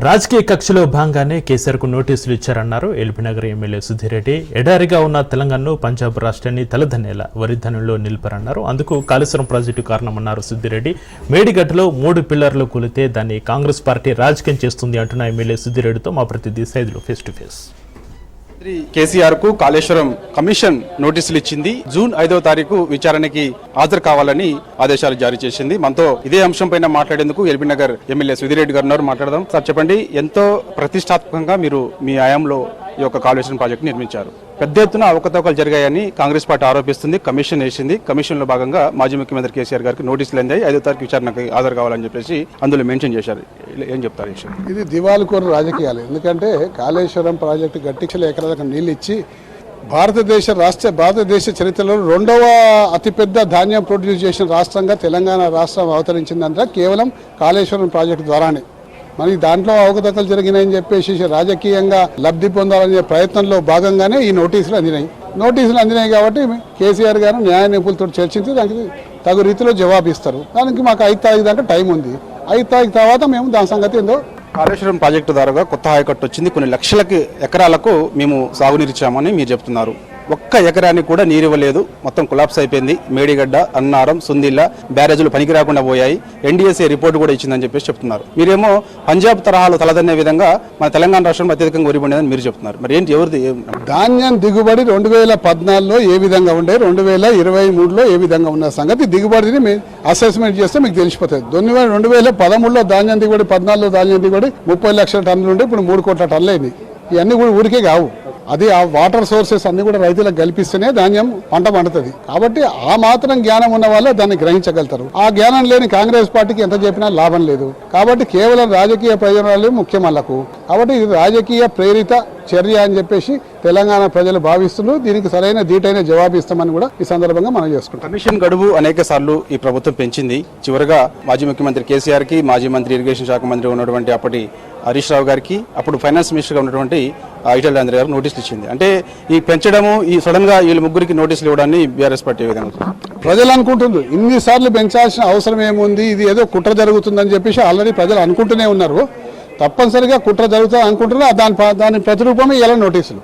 రాజకీయ కక్షలో భాగంగానే కేసీఆర్కు నోటీసులు ఇచ్చారన్నారు ఎల్బీనగర్ ఎమ్మెల్యే సుధీర్ రెడ్డి. ఎడారిగా ఉన్న తెలంగాణను పంజాబ్ రాష్ట్రాన్ని తలదన్నేలా వరిధాన్యంలో నిలిపారన్నారు. అందుకు కాళేశ్వరం ప్రాజెక్టు కారణమన్నారు సుధీర్ రెడ్డి. మేడిగడ్డలో 3 పిల్లర్లు కూలితే దాన్ని కాంగ్రెస్ పార్టీ రాజకీయం చేస్తుంది అంటున్న ఎమ్మెల్యే సుధీర్ రెడ్డితో మా ప్రతినిధి Saidulu face to face. KCR కు కాళేశ్వరం కమిషన్ నోటీసులు ఇచ్చింది. జూన్ 5వ తారీఖు విచారణకి హాజరు కావాలని ఆదేశాలు జారీ చేసింది. మనతో ఇదే అంశం పైన మాట్లాడేందుకు ఎల్బీనగర్ ఎమ్మెల్యే సుధీర్ రెడ్డి గారు ఉన్నారు. మాట్లాడదాం. సార్ చెప్పండి, ఎంతో ప్రతిష్టాత్మకంగా మీరు మీ హయాంలో ఈ యొక్క కాళేశ్వరం ప్రాజెక్టు నిర్మించారు. పెద్ద ఎత్తున అవకతవకలు జరిగాయని కాంగ్రెస్ పార్టీ ఆరోపిస్తుంది. కమిషన్ వేసింది. కమిషన్ లో భాగంగా మాజీ ముఖ్యమంత్రి కేసీఆర్ గారికి నోటీసులు అందాయి. 5వ తారీఖు విచారణకు హాజరు కావాలని చెప్పేసి అందులో మెన్షన్ చేశారు. ఏం చెప్తారు? ఇది దివాళకోరు రాజకీయాలు. ఎందుకంటే కాళేశ్వరం ప్రాజెక్టు గట్టించల ఎకరాలకు నీళ్ళు ఇచ్చి భారతదేశ చరిత్రలో 2వ అతిపెద్ద ధాన్యం ప్రొడ్యూస్ చేసిన రాష్ట్రంగా తెలంగాణ రాష్ట్రం అవతరించిందంటే కేవలం కాళేశ్వరం ప్రాజెక్టు ద్వారానే. మరి దాంట్లో అవకతవకలు జరిగినాయని చెప్పేసి రాజకీయంగా లబ్ధి పొందాలనే ప్రయత్నంలో భాగంగానే ఈ నోటీసులు అందినాయి కాబట్టి కేసీఆర్ గారు న్యాయ నిపుణులతో చర్చించి దానికి తగు రీతిలో జవాబు ఇస్తారు. దానికి మాకు 5 తారీఖు దాకా టైం ఉంది. 5 తారీఖు తర్వాత మేము దాని సంగతి ఏందో. కాళేశ్వరం ప్రాజెక్టు ద్వారా కొత్త ఆయకట్టు వచ్చింది. కొన్ని లక్షల ఎకరాలకు మేము సాగునీరిచ్చామని మీరు చెప్తున్నారు. ఒక్క ఎకరానికి కూడా నీరు ఇవ్వలేదు. మొత్తం కొలాప్స్ అయిపోయింది. మేడిగడ్డ, అన్నారం, సుందిల్ల బ్యారేజీలు పనికి రాకుండా పోయాయి. ఎన్డీఎస్ఏ రిపోర్ట్ కూడా ఇచ్చిందని చెప్పేసి చెప్తున్నారు. మీరేమో పంజాబ్ తరహాలో తలదన్నే విధంగా మన తెలంగాణ రాష్ట్రంలో అత్యధికంగా వరి పండిందని మీరు చెప్తున్నారు. మరి ఏంటి, ఎవరిది? ధాన్యం దిగుబడి 2014లో ఏ విధంగా ఉండే, 2023లో ఏ విధంగా ఉన్న సంగతి దిగుబడిని అసెస్మెంట్ చేస్తే మీకు తెలిసిపోతుంది. 2013లో ధాన్యం దిగుబడి, 14లో ధాన్యం దిగుబడి 30 లక్షల టన్నులు ఉంటే ఇప్పుడు 3 కోట్ల టన్నులు అయింది. ఇవన్నీ కూడా ఊరికే కావు. అది ఆ వాటర్ సోర్సెస్ అన్ని కూడా రైతులకు కల్పిస్తేనే ధాన్యం పంట పండుతుంది. కాబట్టి ఆ మాత్రం జ్ఞానం ఉన్న వాళ్ళే దాన్ని గ్రహించగలుగుతారు. ఆ జ్ఞానం లేని కాంగ్రెస్ పార్టీకి ఎంత చెప్పినా లాభం లేదు. కాబట్టి కేవలం రాజకీయ ప్రయోజనాలు ముఖ్యం వాళ్ళకు. కాబట్టి ఇది రాజకీయ ప్రేరిత చర్య అని చెప్పేసి తెలంగాణ ప్రజలు భావిస్తున్నారు. దీనికి సరైన ధీటైన జవాబు ఇస్తామని కూడా ఈ సందర్భంగా మనం చేసుకుంటాం. కమిషన్ గడువు అనేక సార్లు ఈ ప్రభుత్వం పెంచింది. చివరిగా మాజీ ముఖ్యమంత్రి కేసీఆర్ కి, మాజీ మంత్రి ఇరిగేషన్ శాఖ మంత్రి ఉన్నటువంటి అప్పటి హరీష్ రావు గారికి, అప్పుడు ఫైనాన్స్ మినిస్టర్గా ఉన్నటువంటి ఈటెల రాజేందర్ గారికి నోటీసులు ఇచ్చింది. అంటే ఈ పెంచడము, ఈ సడన్ గా వీళ్ళు ముగ్గురికి నోటీసులు ఇవ్వడాన్ని బీఆర్ఎస్ పార్టీ విధంగా ప్రజలు అనుకుంటున్నారు. ఇన్నిసార్లు పెంచాల్సిన అవసరం ఏముంది, ఇది ఏదో కుట్ర జరుగుతుందని చెప్పేసి ఆల్రెడీ ప్రజలు అనుకుంటూనే ఉన్నారు. తప్పనిసరిగా కుట్ర జరుగుతుంది అనుకుంటున్నారు. దాని ప్రతిరూపమే ఇలా నోటీసులు.